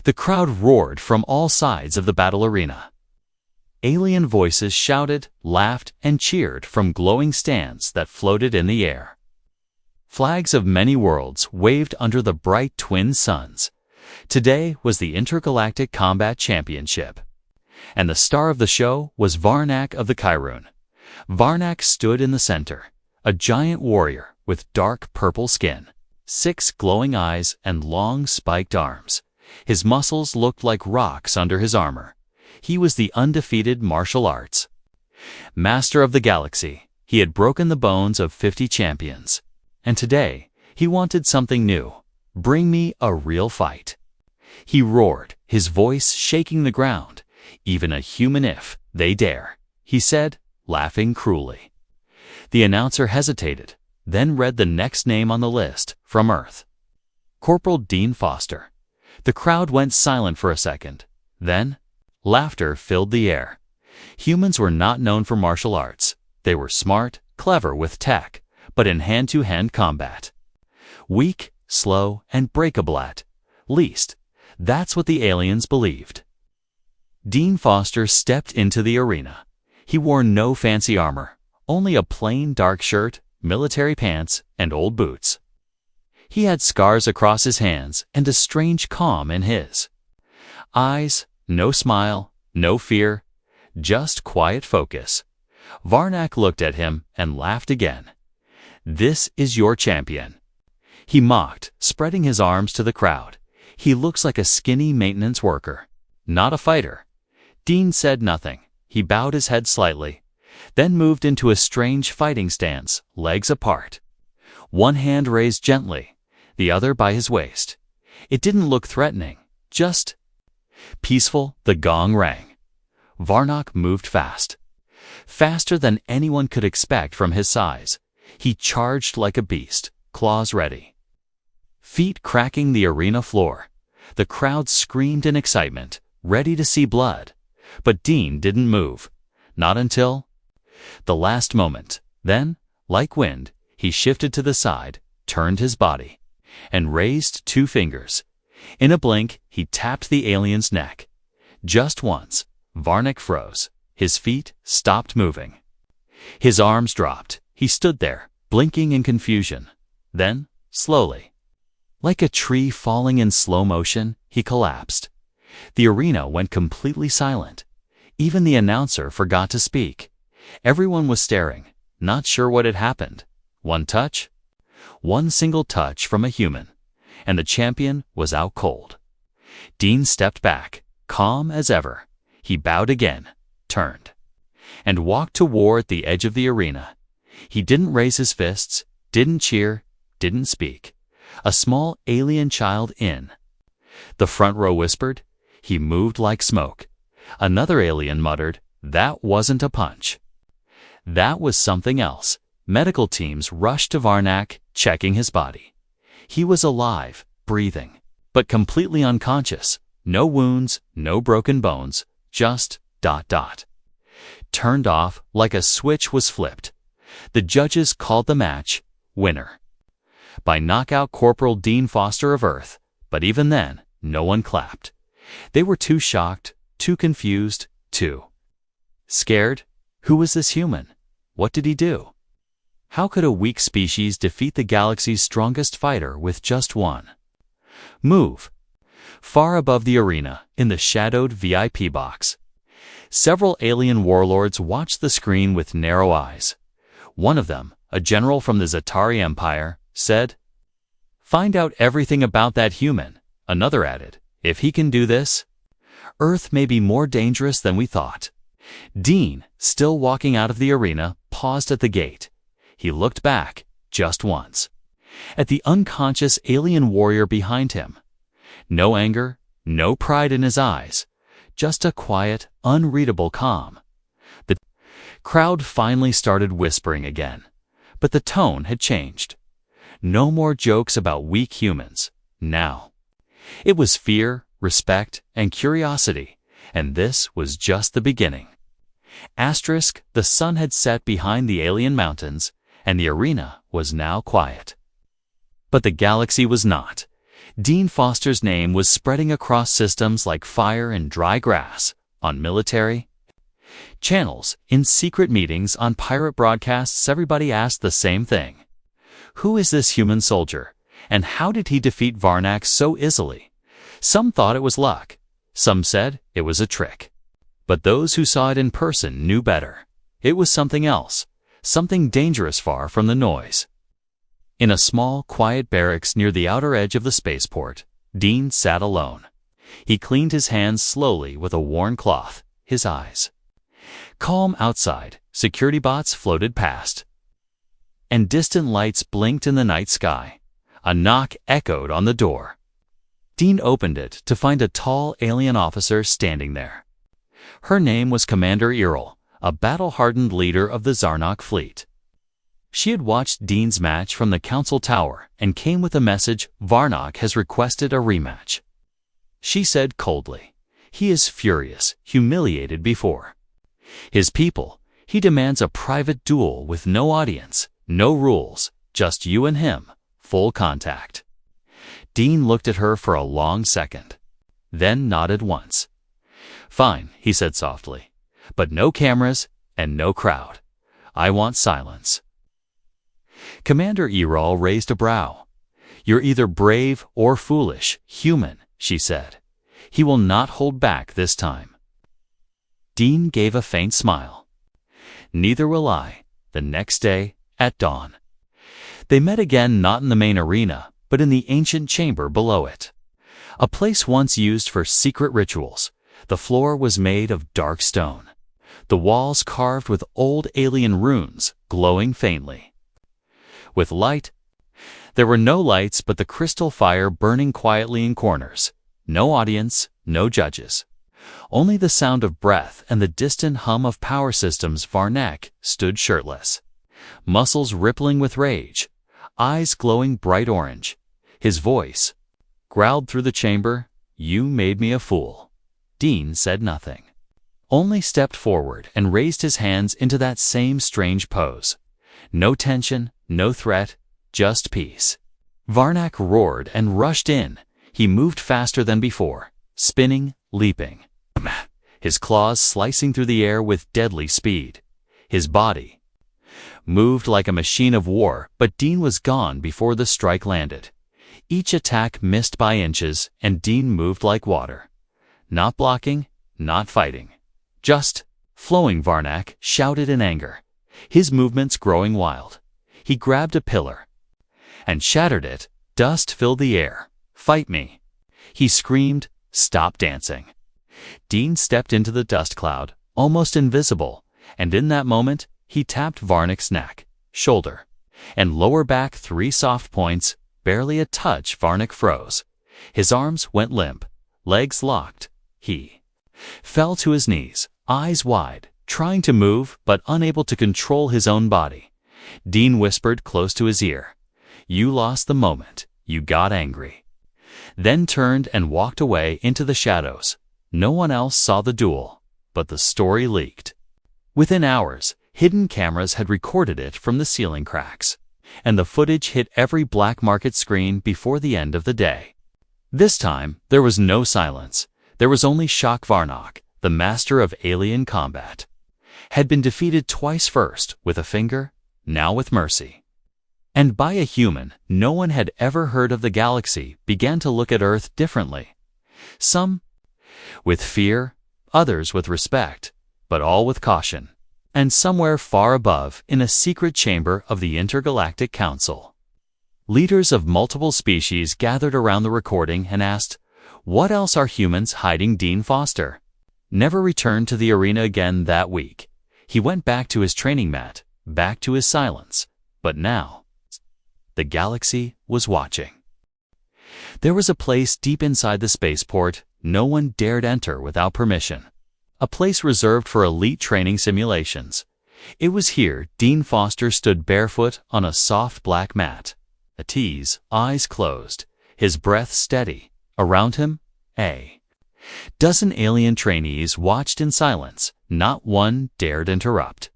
The crowd roared from all sides of the battle arena. Alien voices shouted, laughed, and cheered from glowing stands that floated in the air. Flags of many worlds waved under the bright twin suns. Today was the Intergalactic Combat Championship, and the star of the show was Varnak of the Kyrun. Varnak stood in the center, a giant warrior with dark purple skin, 6 glowing eyes, and long spiked arms. His muscles looked like rocks under his armor. He was the undefeated martial arts master of the galaxy. He had broken the bones of 50 champions. And today, he wanted something new. Bring me a real fight. He roared, his voice shaking the ground. Even a human if they dare, he said, laughing cruelly. The announcer hesitated, then read the next name on the list, from Earth. Corporal Dean Foster. The crowd went silent for a second. Then, laughter filled the air. Humans were not known for martial arts. They were smart, clever with tech, but in hand-to-hand combat. Weak, slow, and breakable at least. That's what the aliens believed. Dean Foster stepped into the arena. He wore no fancy armor, only a plain dark shirt, military pants, and old boots. He had scars across his hands and a strange calm in his eyes. No smile, no fear, just quiet focus. Varnak looked at him and laughed again. "This is your champion," he mocked, spreading his arms to the crowd. "He looks like a skinny maintenance worker, not a fighter." Dean said nothing. He bowed his head slightly, then moved into a strange fighting stance, legs apart. One hand raised gently, the other by his waist. It didn't look threatening, just peaceful. The gong rang. Varnak moved fast. Faster than anyone could expect from his size. He charged like a beast, claws ready. Feet cracking the arena floor. The crowd screamed in excitement, ready to see blood. But Dean didn't move. Not until the last moment. Then, like wind, he shifted to the side, turned his body, and raised 2 fingers. In a blink, he tapped the alien's neck. Just once, Varnak froze. His feet stopped moving. His arms dropped. He stood there, blinking in confusion. Then, slowly, like a tree falling in slow motion, he collapsed. The arena went completely silent. Even the announcer forgot to speak. Everyone was staring, not sure what had happened. One touch? One single touch from a human, and the champion was out cold. Dean stepped back, calm as ever. He bowed again, turned, and walked toward the edge of the arena. He didn't raise his fists, didn't cheer, didn't speak. A small alien child in the front row whispered. He moved like smoke. Another alien muttered, "That wasn't a punch. That was something else." Medical teams rushed to Varnak, checking his body. He was alive, breathing, but completely unconscious. No wounds, no broken bones, just ... Turned off like a switch was flipped. The judges called the match winner by knockout Corporal Dean Foster of Earth, but even then, no one clapped. They were too shocked, too confused, too scared. Who was this human? What did he do? How could a weak species defeat the galaxy's strongest fighter with just one move? Far above the arena, in the shadowed VIP box, several alien warlords watched the screen with narrow eyes. One of them, a general from the Zatari Empire, said, "Find out everything about that human." Another added, "If he can do this, Earth may be more dangerous than we thought." Dean, still walking out of the arena, paused at the gate. He looked back, just once, at the unconscious alien warrior behind him. No anger, no pride in his eyes, just a quiet, unreadable calm. The crowd finally started whispering again, but the tone had changed. No more jokes about weak humans. Now, it was fear, respect, and curiosity, and this was just the beginning. The sun had set behind the alien mountains, and the arena was now quiet. But the galaxy was not. Dean Foster's name was spreading across systems like fire and dry grass, on military channels, in secret meetings, on pirate broadcasts. Everybody asked the same thing. Who is this human soldier, and how did he defeat Varnak so easily? Some thought it was luck. Some said it was a trick. But those who saw it in person knew better. It was something else, something dangerous far from the noise. In a small, quiet barracks near the outer edge of the spaceport, Dean sat alone. He cleaned his hands slowly with a worn cloth, his eyes calm. Outside, security bots floated past, and distant lights blinked in the night sky. A knock echoed on the door. Dean opened it to find a tall alien officer standing there. Her name was Commander Earl, a battle-hardened leader of the Zarnok fleet. She had watched Dean's match from the council tower and came with a message: Varnak has requested a rematch. She said coldly, "He is furious, humiliated before his people. He demands a private duel with no audience, no rules, just you and him, full contact." Dean looked at her for a long second, then nodded once. "Fine," he said softly, "but no cameras and no crowd. I want silence." Commander Earl raised a brow. "You're either brave or foolish, human," she said. "He will not hold back this time." Dean gave a faint smile. "Neither will I." The next day, at dawn, they met again, not in the main arena, but in the ancient chamber below it. A place once used for secret rituals. The floor was made of dark stone, the walls carved with old alien runes glowing faintly with light. There were no lights but the crystal fire burning quietly in corners. No audience, no judges. Only the sound of breath and the distant hum of power systems. Varnak stood shirtless, muscles rippling with rage, eyes glowing bright orange. His voice growled through the chamber, "You made me a fool." Dean said nothing, only stepped forward and raised his hands into that same strange pose. No tension, no threat, just peace. Varnak roared and rushed in. He moved faster than before, spinning, leaping, his claws slicing through the air with deadly speed. His body moved like a machine of war, but Dean was gone before the strike landed. Each attack missed by inches, and Dean moved like water. Not blocking, not fighting, just flowing. Varnak shouted in anger, his movements growing wild. He grabbed a pillar and shattered it. Dust filled the air. "Fight me!" he screamed. "Stop dancing!" Dean stepped into the dust cloud, almost invisible, and in that moment, he tapped Varnak's neck, shoulder, and lower back. 3 soft points, barely a touch. Varnak froze. His arms went limp, legs locked. He fell to his knees, eyes wide, trying to move but unable to control his own body. Dean whispered close to his ear, "You lost the moment. You got angry." Then turned and walked away into the shadows. No one else saw the duel, but the story leaked. Within hours, hidden cameras had recorded it from the ceiling cracks, and the footage hit every black market screen before the end of the day. This time, there was no silence. There was only shock. Varnak, the master of alien combat, had been defeated twice, first with a finger, now with mercy. And by a human no one had ever heard of. The galaxy began to look at Earth differently. Some with fear, others with respect, but all with caution. And somewhere far above, in a secret chamber of the Intergalactic Council, leaders of multiple species gathered around the recording and asked, "What else are humans hiding?" Dean Foster never returned to the arena again that week. He went back to his training mat, back to his silence. But now, the galaxy was watching. There was a place deep inside the spaceport no one dared enter without permission. A place reserved for elite training simulations. It was here Dean Foster stood barefoot on a soft black mat, at ease, eyes closed, his breath steady. Around him, a dozen alien trainees watched in silence. Not one dared interrupt.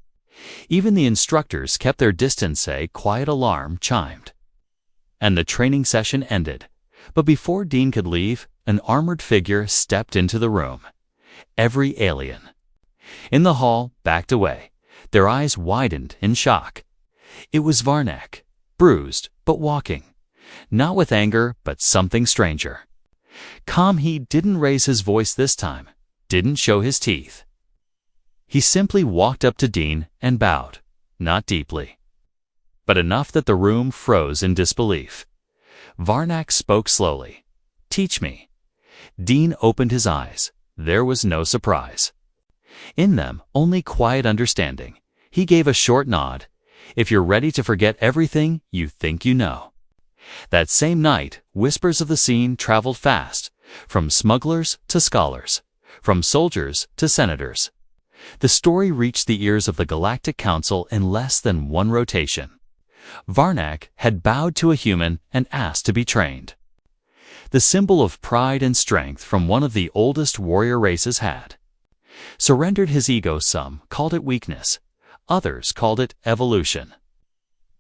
Even the instructors kept their distance. A quiet alarm chimed, and the training session ended. But before Dean could leave, an armored figure stepped into the room. Every alien in the hall backed away, their eyes widened in shock. It was Varnak, bruised but walking, not with anger but something stranger. Calm, he didn't raise his voice this time, didn't show his teeth. He simply walked up to Dean and bowed, not deeply, but enough that the room froze in disbelief. Varnak spoke slowly. "Teach me." Dean opened his eyes. There was no surprise. In them, only quiet understanding. He gave a short nod. "If you're ready to forget everything you think you know." That same night, whispers of the scene traveled fast, from smugglers to scholars, from soldiers to senators. The story reached the ears of the Galactic Council in less than one rotation. Varnak had bowed to a human and asked to be trained. The symbol of pride and strength from one of the oldest warrior races had surrendered his ego. Some called it weakness, others called it evolution.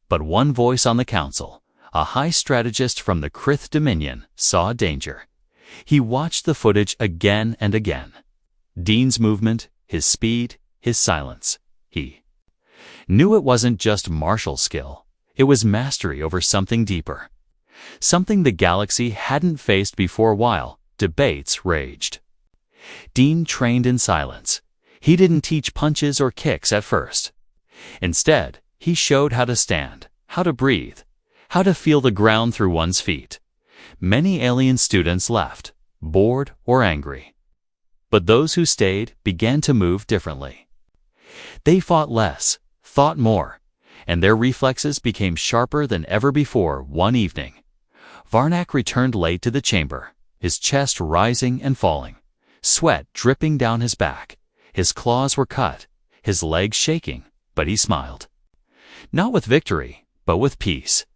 But one voice on the council, a high strategist from the Krith Dominion, saw danger. He watched the footage again and again. Dean's movement, his speed, his silence. He knew it wasn't just martial skill. It was mastery over something deeper. Something the galaxy hadn't faced before. While debates raged, Dean trained in silence. He didn't teach punches or kicks at first. Instead, he showed how to stand, how to breathe, how to feel the ground through one's feet. Many alien students left, bored or angry. But those who stayed began to move differently. They fought less, thought more, and their reflexes became sharper than ever before. One evening, Varnak returned late to the chamber, his chest rising and falling, sweat dripping down his back. His claws were cut, his legs shaking, but he smiled. Not with victory, but with peace.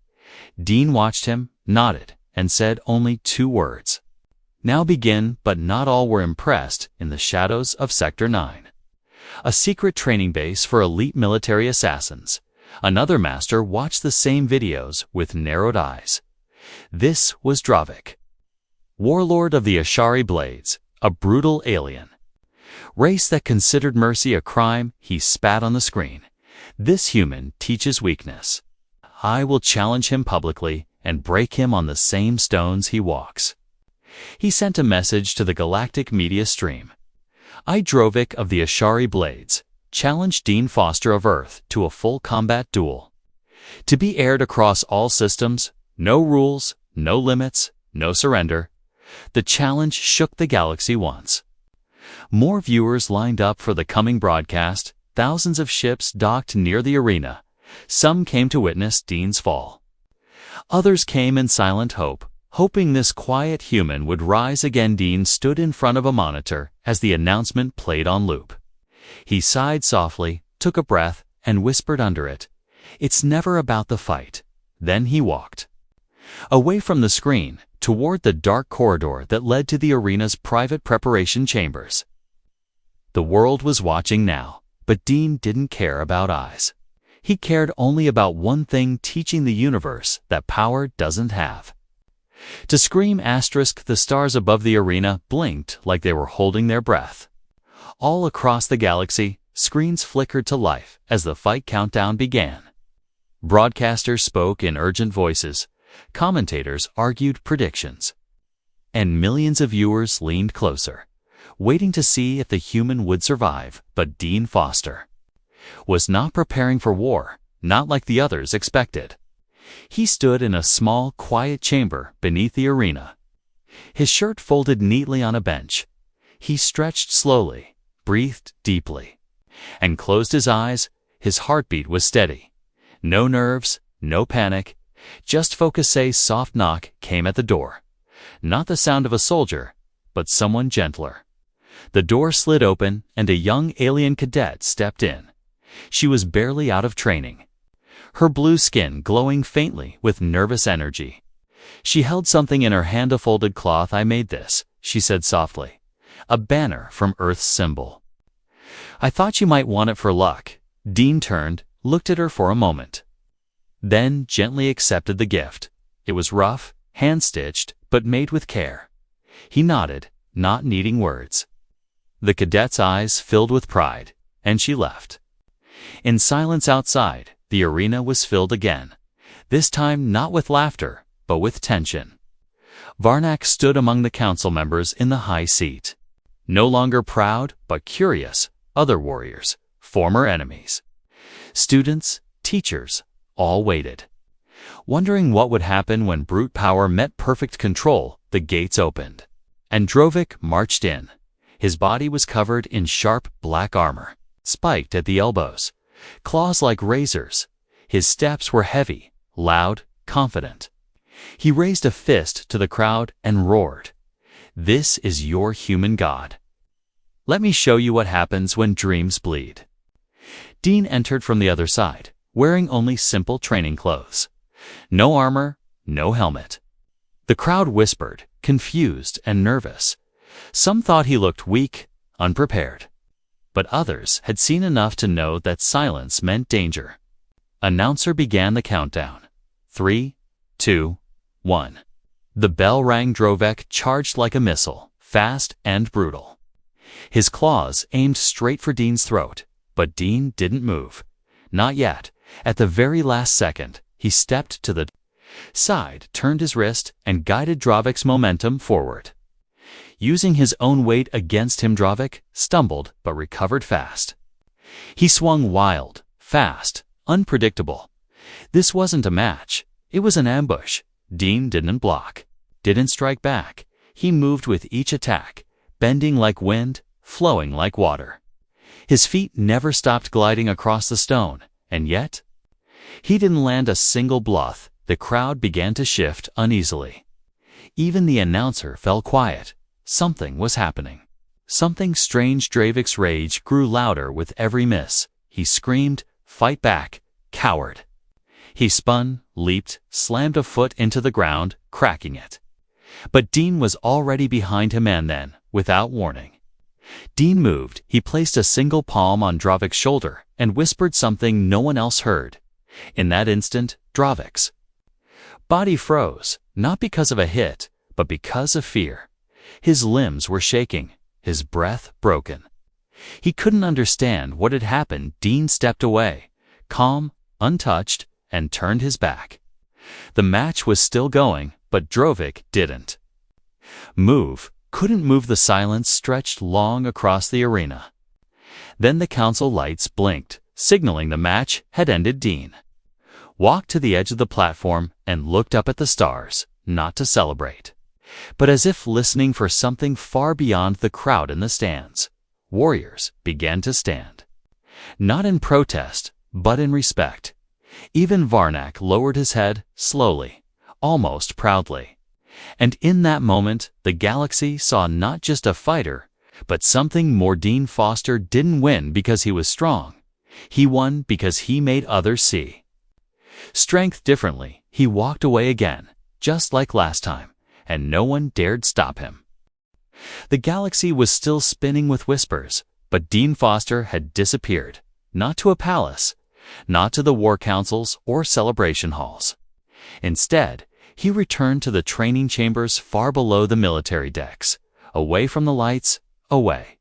Dean watched him, nodded, and said only 2 words. "Now begin." But not all were impressed. In the shadows of Sector 9, a secret training base for elite military assassins, another master watched the same videos with narrowed eyes. This was Dravik, warlord of the Ashari Blades, a brutal alien race that considered mercy a crime. He spat on the screen. "This human teaches weakness. I will challenge him publicly and break him on the same stones he walks." He sent a message to the galactic media stream. "I, Dravik of the Ashari Blades, challenged Dean Foster of Earth to a full combat duel, to be aired across all systems. No rules, no limits, no surrender." The challenge shook the galaxy once. More viewers lined up for the coming broadcast. Thousands of ships docked near the arena. Some came to witness Dean's fall. Others came in silent hope, hoping this quiet human would rise again. Dean stood in front of a monitor as the announcement played on loop. He sighed softly, took a breath, and whispered under it, "It's never about the fight." Then he walked away from the screen, toward the dark corridor that led to the arena's private preparation chambers. The world was watching now, but Dean didn't care about eyes. He cared only about one thing: teaching the universe that power doesn't have to scream. The stars above the arena blinked like they were holding their breath. All across the galaxy, screens flickered to life as the fight countdown began. Broadcasters spoke in urgent voices. Commentators argued predictions. And millions of viewers leaned closer, waiting to see if the human would survive. But Dean Foster was not preparing for war, not like the others expected. He stood in a small, quiet chamber beneath the arena, his shirt folded neatly on a bench. He stretched slowly, breathed deeply, and closed his eyes. His heartbeat was steady. No nerves, no panic, just focus. A soft knock came at the door. Not the sound of a soldier, but someone gentler. The door slid open, and a young alien cadet stepped in. She was barely out of training, her blue skin glowing faintly with nervous energy. She held something in her hand, a folded cloth. "I made this," she said softly. "A banner from Earth's symbol. I thought you might want it for luck." Dean turned, looked at her for a moment, then gently accepted the gift. It was rough, hand-stitched but made with care. He nodded, not needing words. The cadet's eyes filled with pride, and she left. In silence outside, the arena was filled again, this time not with laughter, but with tension. Varnak stood among the council members in the high seat. No longer proud, but curious, other warriors, former enemies. Students, teachers, all waited. Wondering what would happen when brute power met perfect control, the gates opened. Androvic marched in. His body was covered in sharp black armor, spiked at the elbows, claws like razors. His steps were heavy, loud, confident. He raised a fist to the crowd and roared, "This is your human god. Let me show you what happens when dreams bleed." Dean entered from the other side, wearing only simple training clothes. No armor, no helmet. The crowd whispered, confused and nervous. Some thought he looked weak, unprepared. But others had seen enough to know that silence meant danger. Announcer began the countdown. 3, 2, 1. The bell rang. Drovek charged like a missile, fast and brutal. His claws aimed straight for Dean's throat, but Dean didn't move. Not yet. At the very last second, he stepped to the side, turned his wrist, and guided Drovek's momentum forward. Using his own weight against him, Drovek stumbled but recovered fast. He swung wild, fast, unpredictable. This wasn't a match. It was an ambush. Dean didn't block, didn't strike back. He moved with each attack, bending like wind, flowing like water. His feet never stopped gliding across the stone, and yet he didn't land a single bluff. The crowd began to shift uneasily. Even the announcer fell quiet. Something was happening. Something strange. Drovek's rage grew louder with every miss. He screamed, "Fight back, coward!" He spun, leaped, slammed a foot into the ground, cracking it. But Dean was already behind him, and then, without warning, Dean moved. He placed a single palm on Drovek's shoulder and whispered something no one else heard. In that instant, Drovek's body froze, not because of a hit, but because of fear. His limbs were shaking, his breath broken. He couldn't understand what had happened. Dean stepped away, calm, untouched, and turned his back. The match was still going, but Drovek didn't move, couldn't move. The silence stretched long across the arena. Then the council lights blinked, signaling the match had ended. Dean walked to the edge of the platform and looked up at the stars, not to celebrate, but as if listening for something far beyond the crowd in the stands. Warriors began to stand, not in protest, but in respect. Even Varnak lowered his head, slowly, almost proudly. And in that moment, the galaxy saw not just a fighter, but something more. Dean Foster didn't win because he was strong. He won because he made others see strength differently. He walked away again, just like last time, and no one dared stop him. The galaxy was still spinning with whispers, but Dean Foster had disappeared, not to a palace, not to the war councils or celebration halls. Instead, he returned to the training chambers far below the military decks, away from the lights, away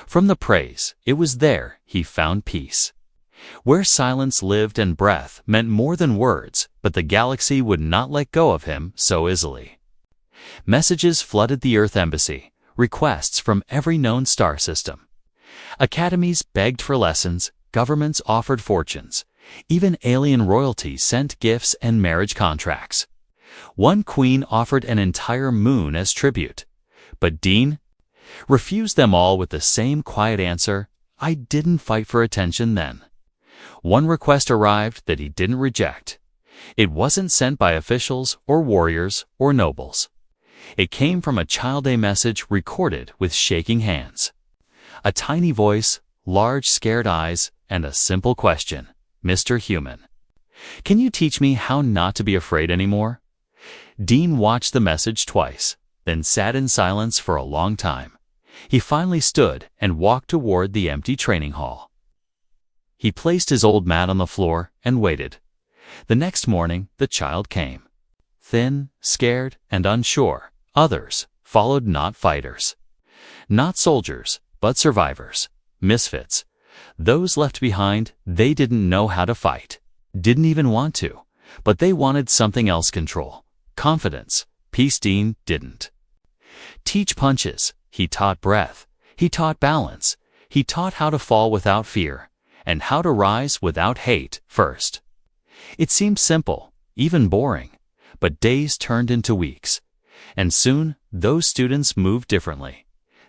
from the praise. It was there he found peace, where silence lived and breath meant more than words. But the galaxy would not let go of him so easily. Messages flooded the Earth Embassy, requests from every known star system. Academies begged for lessons, governments offered fortunes. Even alien royalty sent gifts and marriage contracts. One queen offered an entire moon as tribute. But Dean refused them all with the same quiet answer, "I didn't fight for attention then." One request arrived that he didn't reject. It wasn't sent by officials or warriors or nobles. It came from a child, a message recorded with shaking hands. A tiny voice, large scared eyes, and a simple question, "Mr. Human, can you teach me how not to be afraid anymore?" Dean watched the message twice, then sat in silence for a long time. He finally stood and walked toward the empty training hall. He placed his old mat on the floor and waited. The next morning, the child came. thin, scared, and unsure. Others followed, not fighters, not soldiers, but survivors, misfits. Those left behind, they didn't know how to fight, didn't even want to, but they wanted something else: control, confidence, peace. Dean didn't teach punches, he taught breath, he taught balance, he taught how to fall without fear, and how to rise without hate first. It seemed simple, even boring, but days turned into weeks, and soon those students moved differently.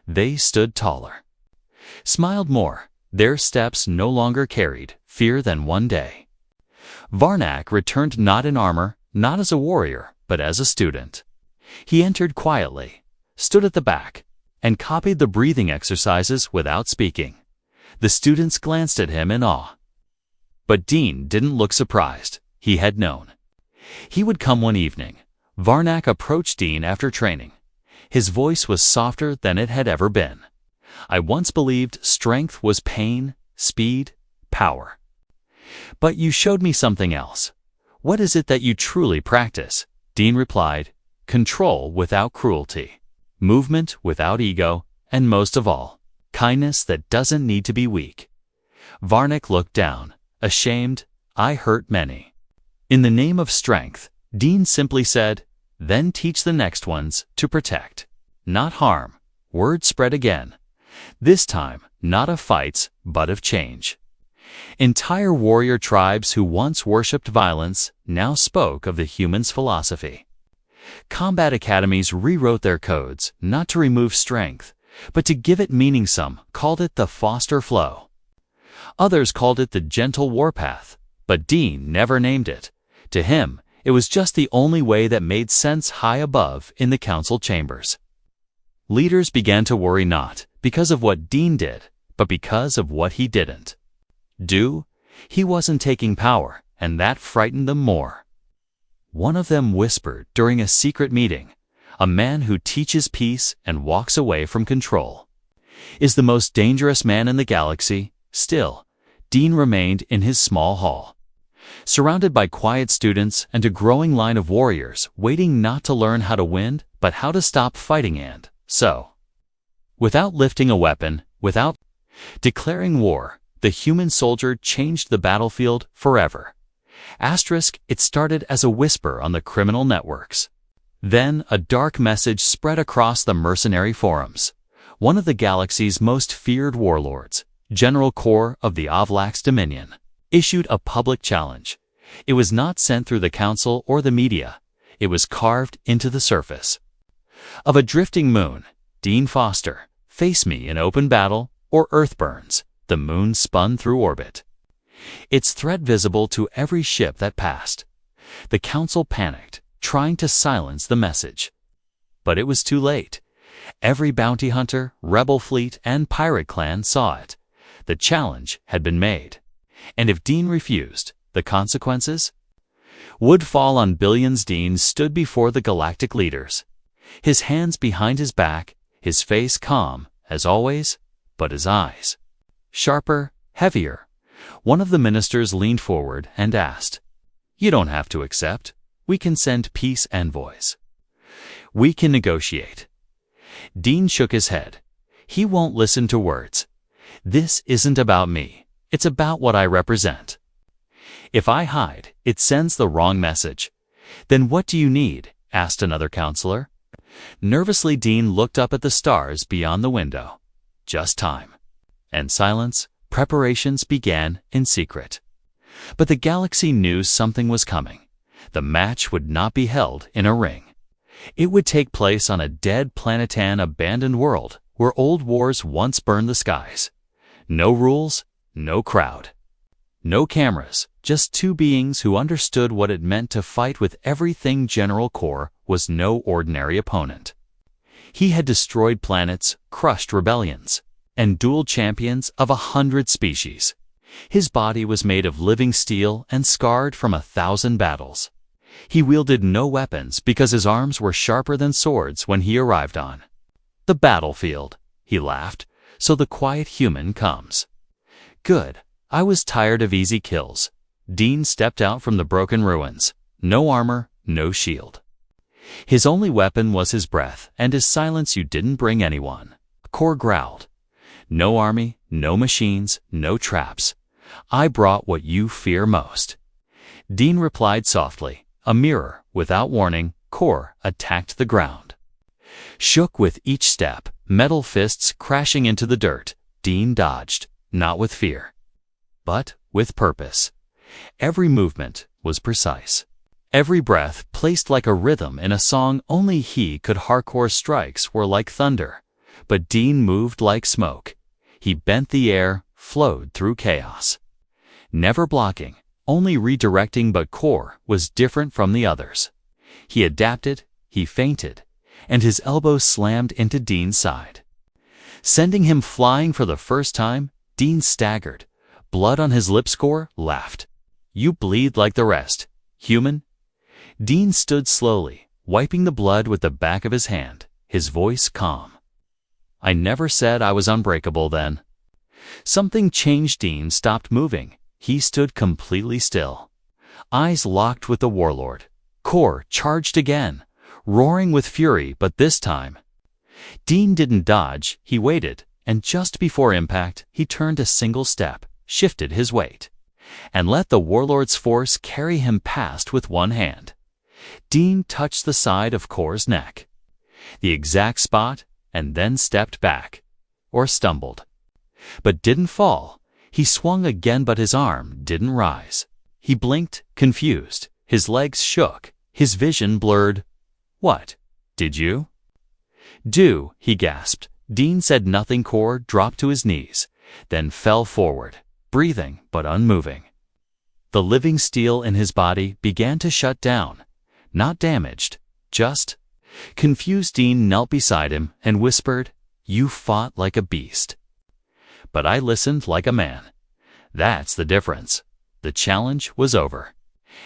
They stood taller, smiled more. Their steps no longer carried fear. Then one day, Varnak returned, not in armor, not as a warrior, but as a student. He entered quietly, stood at the back, and copied the breathing exercises without speaking. The students glanced at him in awe. But Dean didn't look surprised. He had known. He would come one evening. Varnak approached Dean after training. His voice was softer than it had ever been. "I once believed strength was pain, speed, power. But you showed me something else. What is it that you truly practice?" Dean replied, "Control without cruelty, movement without ego, and most of all, kindness that doesn't need to be weak." Varnak looked down, ashamed. "I hurt many. In the name of strength." Dean simply said, "Then teach the next ones to protect, not harm." Word spread again. This time, not of fights, but of change. Entire warrior tribes who once worshipped violence now spoke of the human's philosophy. Combat academies rewrote their codes, not to remove strength, but to give it meaning. Some called it the Foster Flow. Others called it the Gentle Warpath, but Dean never named it. To him, it was just the only way that made sense. High above in the council chambers, leaders began to worry, not because of what Dean did, but because of what he didn't do. He wasn't taking power, and that frightened them more. One of them whispered during a secret meeting, "A man who teaches peace and walks away from control is the most dangerous man in the galaxy." Still, Dean remained in his small hall, surrounded by quiet students and a growing line of warriors waiting, not to learn how to win, but how to stop fighting. And so, without lifting a weapon, without declaring war, the human soldier changed the battlefield forever. It started as a whisper on the criminal networks. Then a dark message spread across the mercenary forums. One of the galaxy's most feared warlords, General Kor of the Avlax Dominion, issued a public challenge. It was not sent through the council or the media. It was carved into the surface of a drifting moon. "Dean Foster, face me in open battle, or Earth burns." The moon spun through orbit, its threat visible to every ship that passed. The council panicked, trying to silence the message. But it was too late. Every bounty hunter, rebel fleet, and pirate clan saw it. The challenge had been made. And if Dean refused, the consequences would fall on billions. Dean stood before the galactic leaders, his hands behind his back, his face calm, as always, but his eyes sharper, heavier. One of the ministers leaned forward and asked, "You don't have to accept. We can send peace envoys. We can negotiate." Dean shook his head. "He won't listen to words. This isn't about me. It's about what I represent. If I hide, it sends the wrong message." "Then what do you need?" asked another counselor. Nervously, Dean looked up at the stars beyond the window. "Just time." And silence. Preparations began in secret. But the galaxy knew something was coming. The match would not be held in a ring. It would take place on a dead planet, an abandoned world where old wars once burned the skies. No rules, no crowd, no cameras, just two beings who understood what it meant to fight with everything. General Kor was no ordinary opponent. He had destroyed planets, crushed rebellions, and dueled champions of 100 species. His body was made of living steel and scarred from 1,000 battles. He wielded no weapons because his arms were sharper than swords when he arrived on the battlefield. He laughed. "So the quiet human comes. Good. I was tired of easy kills." Dean stepped out from the broken ruins. No armor, no shield. His only weapon was his breath and his silence. You didn't bring anyone. Kor growled. No army, no machines, no traps. I brought what you fear most. Dean replied softly. A mirror. Without warning, Kor attacked the ground. Shook with each step, metal fists crashing into the dirt. Dean dodged, not with fear, but with purpose. Every movement was precise. Every breath placed like a rhythm in a song only he could. Kor's strikes were like thunder, but Dean moved like smoke. He bent the air, flowed through chaos. Never blocking, only redirecting, but Kor was different from the others. He adapted, he feinted, and his elbow slammed into Dean's side. Sending him flying for the first time, Dean staggered. Blood on his lips. Kor laughed. You bleed like the rest, human. Dean stood slowly, wiping the blood with the back of his hand, his voice calm. I never said I was unbreakable then. Something changed. Dean stopped moving. He stood completely still. Eyes locked with the warlord. Kor charged again, roaring with fury, but this time Dean didn't dodge, he waited, and just before impact, he turned a single step, shifted his weight, and let the warlord's force carry him past with one hand. Dean touched the side of Kor's neck, the exact spot, and then stepped back, or stumbled. But didn't fall. He swung again, but his arm didn't rise. He blinked, confused. His legs shook, his vision blurred. What did you do? He gasped. Dean said nothing. Kor dropped to his knees, then fell forward, breathing but unmoving. The living steel in his body began to shut down. Not damaged, just confused. Dean knelt beside him and whispered, You fought like a beast, but I listened like a man. That's the difference. The challenge was over,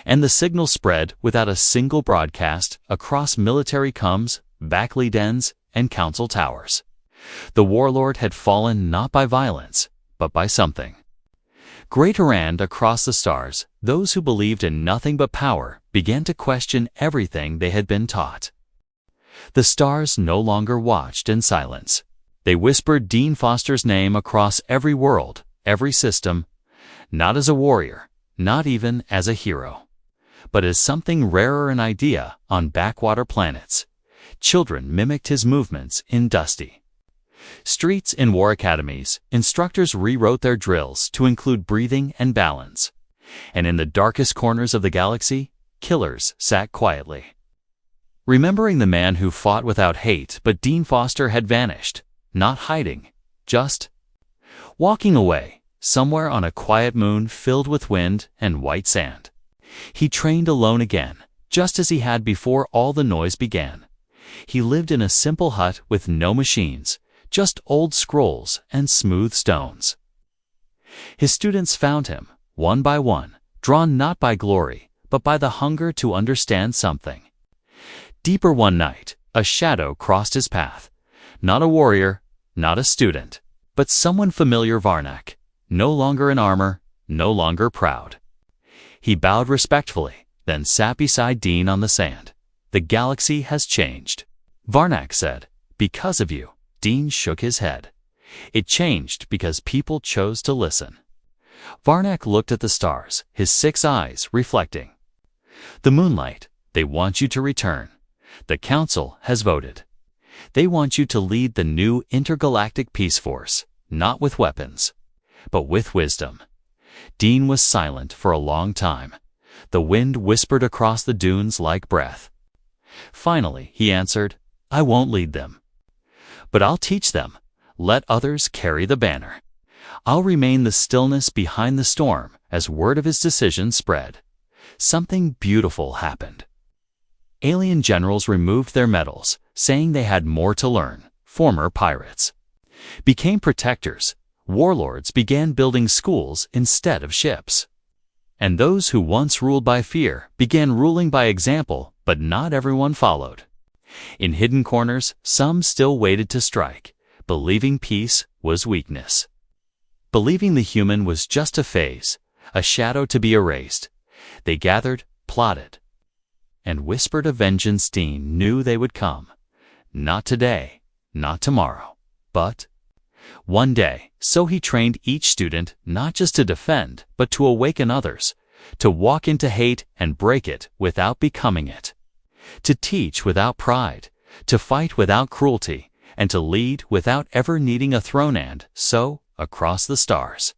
and the signal spread without a single broadcast across military comms, Backley dens, and council towers. The warlord had fallen not by violence, but by something greater, and across the stars, those who believed in nothing but power began to question everything they had been taught. The stars no longer watched in silence. They whispered Dean Foster's name across every world, every system, not as a warrior, not even as a hero, but as something rarer, an idea on backwater planets. Children mimicked his movements in dusty streets. In war academies, instructors rewrote their drills to include breathing and balance. And in the darkest corners of the galaxy, killers sat quietly, remembering the man who fought without hate. But Dean Foster had vanished, not hiding, just walking away, somewhere on a quiet moon filled with wind and white sand. He trained alone again, just as he had before all the noise began. He lived in a simple hut with no machines, just old scrolls and smooth stones. His students found him, one by one, drawn not by glory, but by the hunger to understand something deeper. One night, a shadow crossed his path. Not a warrior, not a student, but someone familiar. Varnak, no longer in armor, no longer proud. He bowed respectfully, then sat beside Dean on the sand. The galaxy has changed, Varnak said. Because of you. Dean shook his head. It changed because people chose to listen. Varnak looked at the stars, his 6 eyes reflecting the moonlight. They want you to return. The council has voted. They want you to lead the new intergalactic peace force, not with weapons, but with wisdom. Dean was silent for a long time. The wind whispered across the dunes like breath. Finally, he answered, I won't lead them, but I'll teach them. Let others carry the banner. I'll remain the stillness behind the storm. As word of his decision spread, something beautiful happened. Alien generals removed their medals, saying they had more to learn. Former pirates became protectors. Warlords began building schools instead of ships. And those who once ruled by fear began ruling by example, but not everyone followed. In hidden corners, some still waited to strike, believing peace was weakness, believing the human was just a phase, a shadow to be erased. They gathered, plotted, and whispered a vengeance Dean knew they would come. Not today, not tomorrow, but one day. So he trained each student not just to defend, but to awaken others, to walk into hate and break it without becoming it, to teach without pride, to fight without cruelty, and to lead without ever needing a throne. And so, across the stars,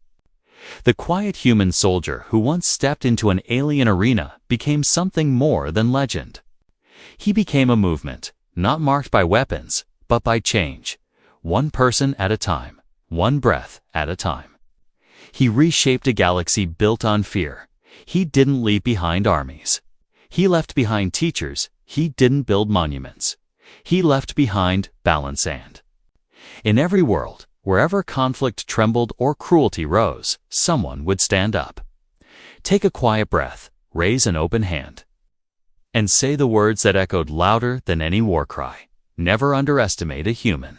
the quiet human soldier who once stepped into an alien arena became something more than legend. He became a movement, not marked by weapons, but by change, one person at a time, one breath at a time. He reshaped a galaxy built on fear. He didn't leave behind armies. He left behind teachers. He didn't build monuments. He left behind balance. And in every world, wherever conflict trembled or cruelty rose, someone would stand up. Take a quiet breath, raise an open hand, and say the words that echoed louder than any war cry. Never underestimate a human.